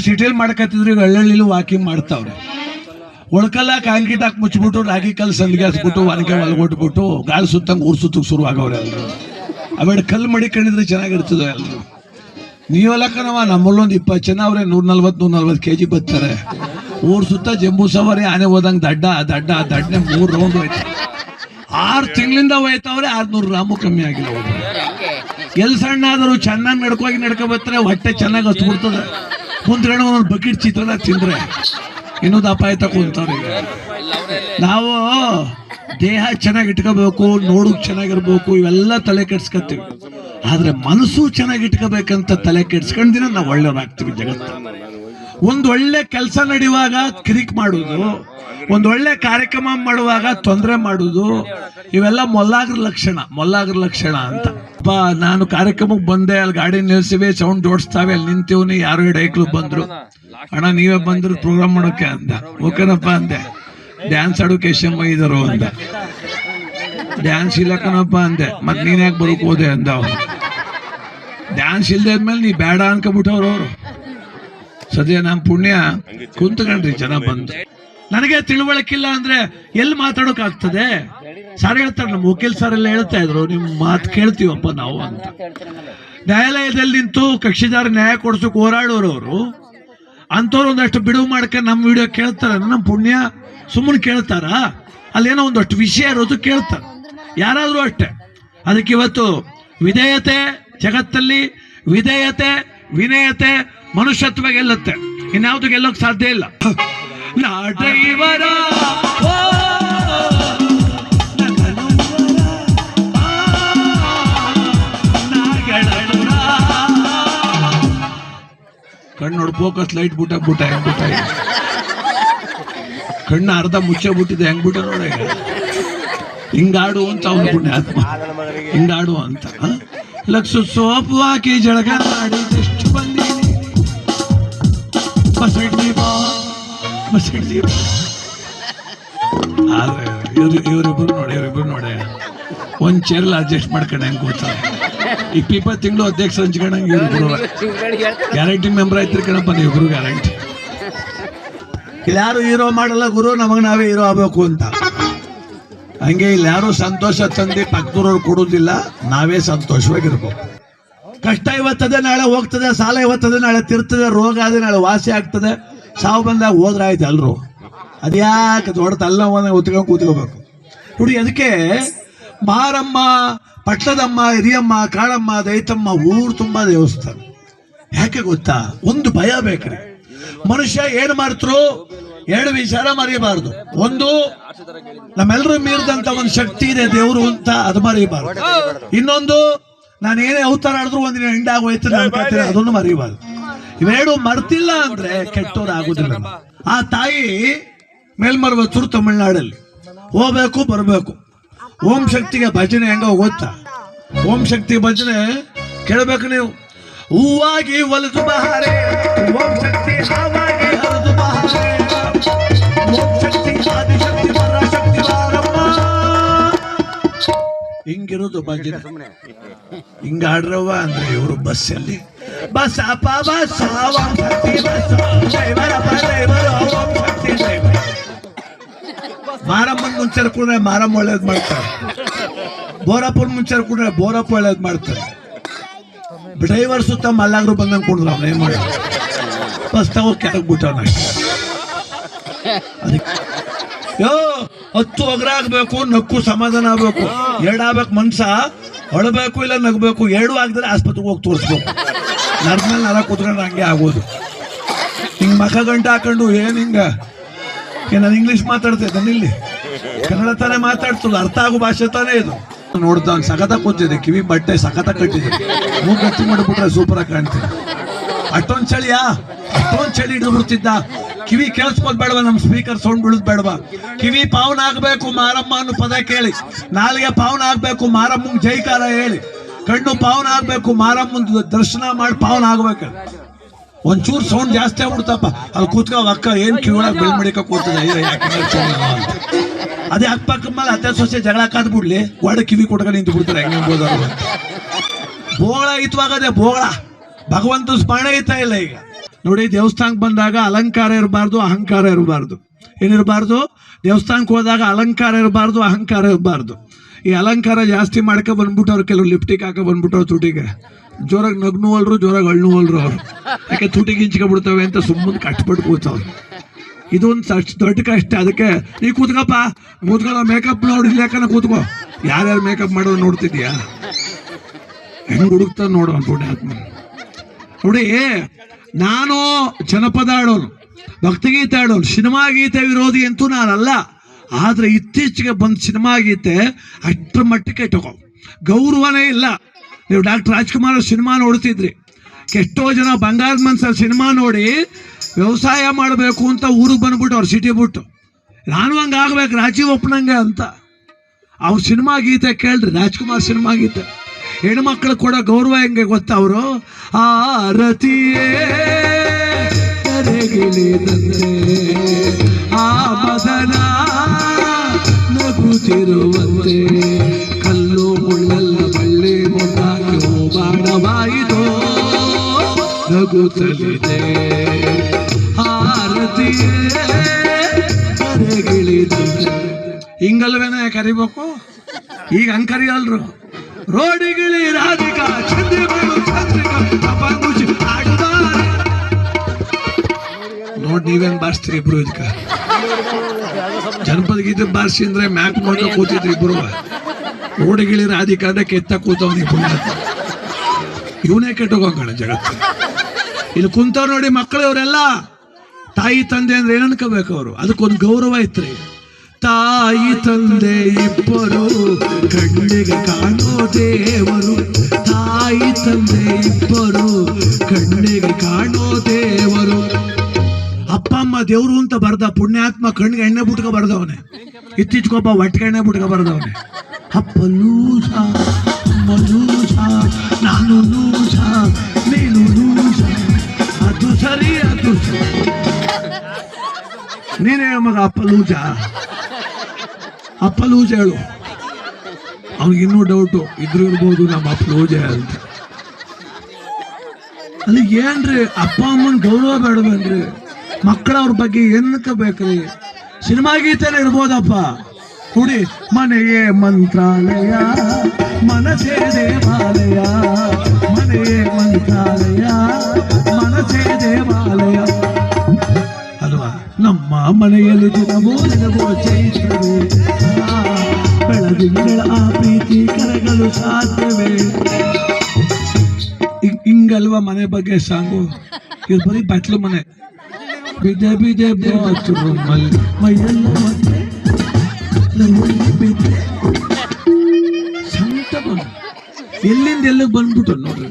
ಸಿಟಿಲ್ ಮಾಡ್ಕತ್ತಿದ್ರು, ಈಗ ಹಳ್ಳಿಲೂ ವಾಕಿಂಗ್ ಮಾಡ್ತಾವ್ರೆ. ಒಳಕಲ್ಲ ಕಾಂಕ್ರೀಟ್ ಹಾಕಿ ಮುಚ್ಚಿಬಿಟ್ಟು ರಾಗಿ ಕಲ್ಲು ಸಂದಿಗೆ ಹಾಸ್ಬಿಟ್ಟು ಒನಕೆ ಹೊಲ್ಗೊಟ್ಬಿಟ್ಟು ಗಾಳಿ ಸುತ್ತಂಗೆ ಊರು ಸುತ್ತಕ್ಕೆ ಶುರು ಆಗವ್ರೆ ಎಲ್ಲರೂ. ಅವೇಳು ಕಲ್ಲು ಮಡಿಕೊಂಡಿದ್ರೆ ಚೆನ್ನಾಗಿರ್ತದೆ ಎಲ್ಲರೂ. ನೀವೆಲ್ಲ ಕಣವ ನಮ್ಮಲ್ಲೊಂದು 20 ಜನ ಅವ್ರೆ, 140 kg ಬರ್ತಾರೆ. ಊರು ಸುತ್ತ ಜಂಬೂ ಸವಾರಿ ಆನೆ ಹೋದಂಗೆ ದಡ್ಡನೆ 3 ರೌಂಡ್ ಹೋಯ್ತು. 6 ತಿಂಗಳಿಂದ ಹೋಯ್ತವ್ರೆ. 600 ಗ್ರಾಮು ಕಮ್ಮಿ ಆಗಿಲ್ಲ. ಎಲ್ಲಿ ಸಣ್ಣ ಆದರೂ ಚೆನ್ನಾಗಿ ನಡ್ಕೊ ಬರ್ತಾರೆ. ಹೊಟ್ಟೆ ಚೆನ್ನಾಗಿ ಹತ್ಬಿಡ್ತದೆ. ಕುಂತ್ಕೊಂಡು ಒಂದು ಬಕೆಟ್ ಚಿತ್ರಾನ್ನ ತಿಂದ್ರೆ ಇನ್ನೂ ದಪ್ಪ ಆಯ್ತಾ ಕುಂತವ್ರೆ. ನಾವು ದೇಹ ಚೆನ್ನಾಗಿ ಇಟ್ಕೋಬೇಕು, ನೋಡೋಕೆ ಚೆನ್ನಾಗಿರ್ಬೇಕು, ಇವೆಲ್ಲ ತಲೆ ಕೆಡ್ಸ್ಕೊತೀವಿ. ಆದ್ರೆ ಮನಸ್ಸು ಚೆನ್ನಾಗಿ ಇಟ್ಕೋಬೇಕಂತ ತಲೆ ಕೆಡ್ಸ್ಕೊಂಡ್ ನಾವು ಒಳ್ಳೆಯವ್ರಾಗ್ತೀವಿ. ಜಗತ್ತು ಒಂದು ಒಳ್ಳೆ ಕೆಲಸ ನಡೆಯುವಾಗ ಕಿರಿಕ್ ಮಾಡುದು, ಒಂದು ಒಳ್ಳೆ ಕಾರ್ಯಕ್ರಮ ಮಾಡುವಾಗ ತೊಂದರೆ ಮಾಡುದು, ಇವೆಲ್ಲ ಮೊಲ್ಲಾಗ್ರ ಲಕ್ಷಣ ಅಂತ. ನಾನು ಕಾರ್ಯಕ್ರಮಕ್ಕೆ ಬಂದೆ, ಅಲ್ಲಿ ಗಾಡಿ ನಿಲ್ಸಿವೆ, ಸೌಂಡ್ ಜೋಡಿಸ್ತಾವೆ, ಅಲ್ಲಿ ನಿಂತೀವ್ನಿ, ಯಾರು ಡೈಕ್ಲು ಬಂದ್ರು. ಅಣ್ಣ ನೀವೇ ಬಂದ್ರು ಪ್ರೋಗ್ರಾಮ್ ಮಾಡೋಕೆ ಅಂದ. ಓಕೆನಪ್ಪ ಅಂದೆ. ಡ್ಯಾನ್ಸ್ ಆಡೋಕೆ ಎಷ್ಟಮ್ಮ ಇದ್ರು ಅಂದ. ಡ್ಯಾನ್ಸ್ ಇಲ್ಲ ಕಣಪ್ಪ ಅಂದೆ. ಮತ್ತೆ ನೀನ್ ಯಾಕೆ ಬರೋಕ್ ಹೋದೆ ಅಂದ ಅವ್ರು. ಡ್ಯಾನ್ಸ್ ಇಲ್ದೇ ಆದ್ಮೇಲೆ ನೀ ಬೇಡ ಅನ್ಕೊಬಿಟ್ಟವ್ರು ಅವರು. ಸದ್ಯ ನಮ್ಮ ಪುಣ್ಯ ಕುಂತ್ಕೊಂಡ್ರಿ ಜನ ಬಂದು. ನನಗೆ ತಿಳುವಳಿಕಿಲ್ಲ ಅಂದ್ರೆ ಎಲ್ಲಿ ಮಾತಾಡೋಕ್ ಆಗ್ತದೆ? ಸಾರ್ ಹೇಳ್ತಾರೆ, ನಮ್ಮ ವಕೀಲ್ ಸರ್ ಎಲ್ಲ ಹೇಳ್ತಾ ಇದ್ರು, ನಿಮ್ ಮಾತು ಕೇಳ್ತೀವಪ್ಪ ನಾವು ಅಂತ. ನ್ಯಾಯಾಲಯದಲ್ಲಿ ನಿಂತು ಕಕ್ಷಿದಾರ ನ್ಯಾಯ ಕೊಡ್ಸೋಕೆ ಹೋರಾಡೋರು ಅವರು. ಅಂಥವ್ರು ಒಂದಷ್ಟು ಬಿಡುವು ಮಾಡ್ಕೊಂಡು ನಮ್ಮ ವಿಡಿಯೋ ಕೇಳ್ತಾರ. ನಮ್ಮ ಪುಣ್ಯ ಸುಮ್ಮನೆ ಕೇಳ್ತಾರ? ಅಲ್ಲೇನೋ ಒಂದಷ್ಟು ವಿಷಯ ಇರೋದು ಕೇಳ್ತಾರೆ. ಯಾರಾದ್ರೂ ಅಷ್ಟೇ. ಅದಕ್ಕೆ ಇವತ್ತು ವಿಧೇಯತೆ ಜಗತ್ತಲ್ಲಿ, ವಿಧೇಯತೆ ವಿನಯತೆ ಮನುಷ್ಯತ್ವ ಗೆಲ್ಲುತ್ತೆ. ಇನ್ಯಾವುದು ಗೆಲ್ಲೋಕ್ ಸಾಧ್ಯ ಇಲ್ಲ. ನಾಟೈವರ ಕಣ್ಣು ನೋಡಿ ಫೋಕಸ್ ಲೈಟ್ ಬುಟ್ಟ ಕಣ್ಣು ಅರ್ಧ ಮುಚ್ಚೆ ಬಿಟ್ಟಿದೆ, ಹೆಂಗ್ ಬಿಟ್ಟ ನೋಡ. ಹಿಂಗಾಡು ಅಂತ ಅವನು ಪುಣ್ಯ ಆತ್ಮ, ಹಿಂಗಾಡು ಅಂತ. ಲಕ್ಷ ಸೋಪು ಹಾಕಿ ಜಳಕ ಮಾಡಿ ಎಷ್ಟು ಬಂದೀನಿ. ಆದ್ರೆ ಇವ್ರಿಬ್ರು ನೋಡಿ ಒಂದ್ ಚೇರ್ಲ ಅಡ್ಜಸ್ಟ್ ಮಾಡ್ಕೊಂಡು ಹೆಂಗ್ ಕೂತಾರೆ. 20 ತಿಂಗಳು ಅಧ್ಯಕ್ಷ ಹಂಚ್ಕೊಂಡಂಗೆ ಇವ್ರಿಬ್ರು ಗ್ಯಾರಂಟಿ ಮೆಂಬರ್ ಆಯ್ತಿರಿ ಕಣಪ್ಪ. ಇಬ್ರು ಗ್ಯಾರಂಟಿ. ಇಲ್ಲಿ ಯಾರು ಹೀರೋ ಮಾಡಲ್ಲ ಗುರು, ನಮಗ್ ನಾವೇ ಹೀರೋ ಆಗ್ಬೇಕು ಅಂತ. ಹಂಗೆ ಇಲ್ಲಿ ಯಾರು ಸಂತೋಷ ತಂದು ಪಕ್ಕದೂರವ್ರು ಕೊಡುದಿಲ್ಲ, ನಾವೇ ಸಂತೋಷವಾಗಿರ್ಬೇಕು. ಕಷ್ಟ ಇವತ್ತದೆ ನಾಳೆ ಹೋಗ್ತದೆ, ಸಾಲ ಇವತ್ತದೆ ನಾಳೆ ತಿರ್ತದೆ, ರೋಗ ಆದ್ರೆ ನಾಳೆ ವಾಸಿ ಆಗ್ತದೆ, ಸಾವು ಬಂದಾಗ ಹೋದ್ರೆ ಆಯ್ತು ಎಲ್ರು. ಅದ್ಯಾಕೆ ದೊಡ್ಡ ಅಲ್ಲ ಒತ್ಕೊಂಡು ಕೂತ್ಕೋಬೇಕು ನೋಡಿ. ಅದಕ್ಕೆ ಮಾರಮ್ಮ, ಪಟ್ಟದಮ್ಮ, ಹಿರಿಯಮ್ಮ, ಕಾಳಮ್ಮ, ದೈತಮ್ಮ ಊರು ತುಂಬಾ ದೇವಸ್ಥಾನ. ಯಾಕೆ ಗೊತ್ತಾ? ಒಂದು ಭಯ ಬೇಕ್ರಿ. ಮನುಷ್ಯ ಏನ್ ಮಾಡ್ತರು 2 ವಿಚಾರ ಮರೆಯಬಾರ್ದು. ಒಂದು, ನಮ್ಮೆಲ್ಲರೂ ಮೀರಿದಂತ ಒಂದು ಶಕ್ತಿ ಇದೆ ದೇವರು ಅಂತ, ಅದು ಮರೆಯಬಾರ್ದು. ಇನ್ನೊಂದು, ನಾನು ಏನೇ ಅವತಾರ ಆಡಿದ್ರು ಒಂದಿನ ಹೆಂಡಾಗ ಹೋಯ್ತಾರೆ ಅನ್ಕೊಳ್ತೀನಿ, ಅದನ್ನು ಮರೆಯಬಾರ್ದು. ಇವೆರಡು ಮರ್ತಿಲ್ಲ ಅಂದ್ರೆ ಕೆಟ್ಟವ್ರು ಆಗುದಿಲ್ಲ. ಆ ತಾಯಿ ಮೇಲ್ಮರವತ್ತೂರು ತಮಿಳ್ನಾಡಲ್ಲಿ ಹೋಗ್ಬೇಕು ಬರಬೇಕು. ಓಂ ಶಕ್ತಿಗೆ ಭಜನೆ ಹೆಂಗ ಗೊತ್ತಾ? ಓಂ ಶಕ್ತಿ ಭಜನೆ ಕೇಳಬೇಕು ನೀವು. ಹೂವಾಗಿ ಒಲಿದು ಬಹಾರೆ, ಓಂ ಶಕ್ತಿ ಹಾವಾಗಿ ಹರಿದು ಬಹಾರೆ, ಓಂ ಶಕ್ತಿ ಆದಿಶಕ್ತಿ ಪರಾಶಕ್ತಿ ಬಾರಮ್ಮ. ಹಿಂಗಿರೋದು ಭಜನೆ. ಹಿಂಗ ಆಡ್ರವ ಅಂದ್ರೆ ಇವರು ಬಸ್ಸಲ್ಲಿ ಬಸ್ ಅಪ್ಪ bus Om Shakti bus driver ಅಪ್ಪ ಡ್ರೈವರ್ ಓಂ ಶಕ್ತಿ ಡ್ರೈವರ್. ಮಾರಮ್ಮನ ಮುಂಚೆ ಕೂಡ್ರೆ ಮಾರಮ್ಮ ಒಳ್ಳೇದ್ ಮಾಡ್ತಾರೆ, ಬೋರಪ್ಪನ ಮುಂಚೆ ಕೂಡ್ರೆ ಬೋರಪ್ಪ ಒಳ್ಳೇದ್ ಮಾಡ್ತಾರೆ. ಡ್ರೈವರ್ ಸುತ್ತ ಮಲ್ಲಾಗ್ರು ಬಂದಂಗೆ ಕೂಡಿದ್ರು, ಅವ್ನ ಏನ್ ಮಾಡ ಬಸ್ ತಗೋ ಕೆಳಗ್ ಬಿಟ್ಟವನ. ಯೋ 10 ಒಗ್ರಾಗಬೇಕು, ನಕ್ಕು ಸಮಾಧಾನ ಆಗ್ಬೇಕು, 2 ಆಗ್ಬೇಕು. ಮನ್ಸ ಹೊಳಬೇಕು ಇಲ್ಲ ನಗಬೇಕು, 2 ಆಗಿದ್ರೆ ಆಸ್ಪತ್ರೆಗೆ ಹೋಗಿ ತೋರಿಸ್ಬೇಕು. ನರ್ಮೇಲೆ ನರ ಕೂತ್ಕೊಂಡ್ರೆ ಹಂಗೆ ಆಗೋದು. ಹಿಂಗ್ ಮಖ ಗಂಟೆ ಹಾಕೊಂಡು ಏನ್ ಹಿಂಗ ನಾನು ಇಂಗ್ಲಿಷ್ ಮಾತಾಡ್ತಿದ್ದೆ, ಇಲ್ಲಿ ಕನ್ನಡ ತಾನೇ ಮಾತಾಡ್ತದ, ಅರ್ಥ ಆಗೋ ಭಾಷೆ ತಾನೇ ಇದು. ನೋಡ್ತಾ ಸಖತ ಕೂತಿದೆ, ಕಿವಿ ಬಟ್ಟೆ ಸಖತ ಕಟ್ಟಿದೆ, ಮೂಗ್ ಗಟ್ಟಿ ಮಾಡಿಬಿಟ್ರೆ ಸೂಪರ್ ಆಗಿ ಕಾಣ್ತಿದೆ. ಅಷ್ಟೊಂದ್ ಚಳಿ ಹಿಡಿದು ಬಿಡ್ತಿದ್ದ. ಕಿವಿ ಕೇಳಿಸ್ಬೋದು ಬೇಡವಾ? ನಮ್ ಸ್ಪೀಕರ್ ಸೌಂಡ್ ಬೀಳುದ್ ಬೇಡವಾ? ಕಿವಿ ಪಾವನ ಆಗ್ಬೇಕು ಮಾರಮ್ಮ ಅನ್ನೋ ಪದ ಕೇಳಿ, ನಾಲಿಗೆ ಪಾವನ ಆಗ್ಬೇಕು ಮಾರಮ್ಮಂಗ್ ಜೈಕಾರ ಹೇಳಿ, ಕಣ್ಣು ಪಾವನ ಆಗ್ಬೇಕು ಮಾರಮ್ಮಂದು ದರ್ಶನ ಮಾಡಿ ಪಾವನ ಆಗ್ಬೇಕು. ಒಂಚೂರು ಸೌಂಡ್ ಜಾಸ್ತಿ ಆಗ್ಬಿಡ್ತಪ್ಪ, ಅಲ್ಲಿ ಕೂತ್ಕೊ ಅಕ್ಕ ಏನ್ ಕಿವಿಯೊಳಗೆ ಬೆಳ್ ಮಡಿಕ ಕೂತದೆ, ಅದೇ ಅಕ್ಕಪಕ್ಕ ಮೇಲೆ ಅತ್ತೆ ಸೊಸೆ ಜಗಳ ಕಾದ್ಬಿಡ್ಲಿ, ಒಡ ಕಿವಿ ಕೊಟ್ಕೊಂಡು ನಿಂತು ಬಿಡ್ತಾರೆ. ಹೆಂಗೆ ಬೋದಾರು ಅಂತ ಬೋಗಳ ಇತ್ವಾಗದೆ ಬೋಗಳ ಭಗವಂತ ಸ್ಮರಣೆ ಇತ್ತ ಇಲ್ಲ. ಈಗ ನೋಡಿ, ದೇವಸ್ಥಾನಕ್ಕೆ ಬಂದಾಗ ಅಲಂಕಾರ ಇರಬಾರ್ದು, ಅಹಂಕಾರ ಇರಬಾರ್ದು. ಏನಿರಬಾರ್ದು? ದೇವಸ್ಥಾನಕ್ಕೆ ಹೋದಾಗ ಅಲಂಕಾರ ಇರಬಾರ್ದು, ಅಹಂಕಾರ ಇರಬಾರ್ದು. ಈ ಅಲಂಕಾರ ಜಾಸ್ತಿ ಮಾಡ್ಕೊ ಬಂದ್ಬಿಟ್ಟು ಅವ್ರು ಕೆಲವು ಲಿಪ್ಟಿಕ್ ಹಾಕೋ ಬಂದ್ಬಿಟ್ಟವ್ರು ತುಟಿಗೆ. ಜೋರಾಗಿ ನಗ್ನುವಲ್ರು, ಜೋರಾಗಿ ಅಳ್ನುವಲ್ರು ಅವ್ರು. ಯಾಕೆ ತುಟಿಗೆ ಹಿಂಚ್ಕೊಬಿಡ್ತವೆ ಅಂತ ಸುಮ್ಮನೆ ಕಷ್ಟಪಟ್ಟು ಕೂತವ್ರು. ಇದೊಂದು ದೊಡ್ಡ ಕಷ್ಟ. ಅದಕ್ಕೆ ನೀ ಕೂತ್ಕಪ್ಪ, ಕೂತ್ಕೊಳ್ಳೋ, ಮೇಕಪ್ ನೋಡಿ, ಯಾಕನ ಕೂತ್ಕೋ. ಯಾರ್ಯಾರು ಮೇಕಪ್ ಮಾಡೋದು ನೋಡ್ತಿದ್ಯಾ? ಹೆಂಗ್ ಹುಡುಕ್ತ ನೋಡು ಪುಣ್ಯಾತ್ಮ. ನೋಡಿ, ನಾನು ಜನಪದ ಆಡೋನು, ಭಕ್ತಿಗೀತೆ ಆಡೋನು, ಸಿನಿಮಾ ಗೀತೆ ವಿರೋಧಿ ಅಂತೂ ನಾನಲ್ಲ. ಆದರೆ ಇತ್ತೀಚೆಗೆ ಬಂದ ಸಿನಿಮಾ ಗೀತೆ ಅಷ್ಟರ ಮಟ್ಟಕ್ಕೆ ತಗೋ, ಗೌರವನೇ ಇಲ್ಲ. ನೀವು ಡಾಕ್ಟರ್ ರಾಜ್ಕುಮಾರ್ ಸಿನಿಮಾ ನೋಡ್ತಿದ್ರಿ, ಎಷ್ಟೋ ಜನ ಬಂಗಾರದ ಮನ್ಸಲ್ಲಿ ಸಿನಿಮಾ ನೋಡಿ ವ್ಯವಸಾಯ ಮಾಡಬೇಕು ಅಂತ ಊರಿಗೆ ಬಂದ್ಬಿಟ್ಟು ಅವ್ರು ಸಿಟಿ ಬಿಟ್ಟು, ನಾನು ಹಂಗೆ ಆಗ್ಬೇಕು ರಾಜೀವ್ ಒಪ್ಪನಂಗೆ ಅಂತ. ಅವ್ರ ಸಿನಿಮಾ ಗೀತೆ ಕೇಳ್ರಿ, ರಾಜ್ಕುಮಾರ್ ಸಿನಿಮಾ ಗೀತೆ. ಹೆಣ್ಮಕ್ಳು ಕೊಡೋ ಗೌರವ ಹೆಂಗೆ ಗೊತ್ತಾ? ಅವರು ಆರತಿಯೇ ಆ ಮದನ ನಗುತ್ತಿರುವಂತೆ, ಕಲ್ಲು ಮುಳ್ಳಲ್ಲ ಬಳ್ಳಿ ಮುದ್ದಾಗಿ ಬಾಣವಾಯಿತೋ ನಗುತ್ತಲಿದೆ. ಆರತಿಯೇ ಕರೆಗಿಳಿದಂತೆ. ಹಿಂಗಲ್ವೇನ ಕರಿಬೇಕು? ಈಗ ಹಂಗೆ ಕರಿಯಲ್ರು. ರೋಡಿಗಿಳಿ ರಾಧಿಕಾ ಚಂದ್ರಿಕಾ ಆಡುತ್ತಾರೆ. ನೋಡಿ, ನೀವೇನ್ ಬಾರಿಸ್ತೀರಿ ಇಬ್ರು? ಇದಕ್ಕ ಜನಪದ ಗೀತೆ ಬಾರಿಸಿ ಅಂದ್ರೆ ಮ್ಯಾಕ್ ಮಾಡ್ಕೊ ಕೂತಿದ್ರಿ ಇಬ್ರು. ರೋಡಿಗಿಳಿ ರಾಧಿಕಾ ಅಂದ್ರೆ ಕೆತ್ತ ಕೂತವ್ನಿ ಪುಣ್ಯಾತ್ಮ. ಇವನೇ ಕೆಟ್ಟೋಗಂಗಣ ಜಗತ್ತು. ಇಲ್ಲಿ ಕುಂತವ್ರು ನೋಡಿ ಮಕ್ಕಳು, ಅವರೆಲ್ಲ ತಾಯಿ ತಂದೆ ಅಂದ್ರೆ ಏನ್ ಅನ್ಕೋಬೇಕು ಅವರು? ಅದಕ್ಕೊಂದು ಗೌರವ ಇತ್ರಿ. ತಾಯಿ ತಂದೆ ಇಬ್ಬರು ಕಣ್ಣಿಗೆ ಕಾಣೋ ದೇವರು, ತಾಯಿ ತಂದೆ ಇಬ್ಬರು ಕಣ್ಣಿಗೆ ಕಾಣೋ ದೇವರು. ಅಪ್ಪ ಅಮ್ಮ ದೇವರು ಅಂತ ಬರ್ದ ಪುಣ್ಯಾತ್ಮ, ಕಣ್ಣಿಗೆ ಎಣ್ಣೆ ಬಿಟ್ಕೊ ಬರ್ದವನೆ. ಇತ್ತೀಚೆಗೊಬ್ಬ ಒಟ್ಟಿಗೆ ಎಣ್ಣೆ ಬಿಟ್ಕೊ ಬರ್ದವನೆ. ಅಪ್ಪ ಲೂಜ, ಅಮ್ಮ ಲೂಜ, ನಾನು ಲೂಜ, ನೀನು ಲೂಜ, ಅದು ಸರಿ ಅದು ಸರಿ. ನೀನೇ ಮಗ ಅಪ್ಪ ಲೂಜ, ಅಪ್ಪ ಲೂಜ ಹೇಳು. ಅವ್ನಿಗಿನ್ನೂ ಡೌಟು, ಇದ್ರು ಇರ್ಬೋದು ನಮ್ಮ ಅಪ್ಪ ಲೂಜ ಅಂತ. ಅಲ್ಲಿ ಏನ್ರಿ ಅಪ್ಪ ಅಮ್ಮನ ಗೌರವ ಬೇಡವೇನ್ರಿ? ಮಕ್ಕಳ ಅವ್ರ ಬಗ್ಗೆ ಏನ್ಕಬೇಕ್ರಿ? ಸಿನಿಮಾ ಗೀತೆನೇ ಇರ್ಬೋದಪ್ಪ. ಕುಡಿ ಮನೆಯೇ ಮಂತ್ರಾಲಯ, ಮನಸೇ ದೇವಾಲಯ, ಮನೆಯೇ ಮಂತ್ರಾಲಯ, ಮನಸೇ ದೇವಾಲಯ ಅಲ್ವಾ? ನಮ್ಮ ಮನೆಯಲ್ಲಿ ದಿನವೋ ದಿನವೋ ಜಯಿಸಲು ಬೆಳದಿಂಗಳ ಆ ಪ್ರೀತಿ ಕರೆಗಳು ಸಾಧ್ಯವೇ? ಹಿಂಗಲ್ವಾ ಮನೆ ಬಗ್ಗೆ ಸಾಂಗು? ಇದು ಬರೀ ಬಟ್ಲು ಮನೆ. ಬಿದೆ ಬಿದೆ ಬಾತ್ರೂಮಲ್ಲಿ ಮೈಯೆಲ್ಲ ಮತ್ತೆ ಬಿದ್ದೆ ಸಂತ ಬಂದು ಎಲ್ಲಿಂದ ಎಲ್ಲಿಗೆ ಬಂದ್ಬಿಟ್ಟು ನೋಡ್ರಿ.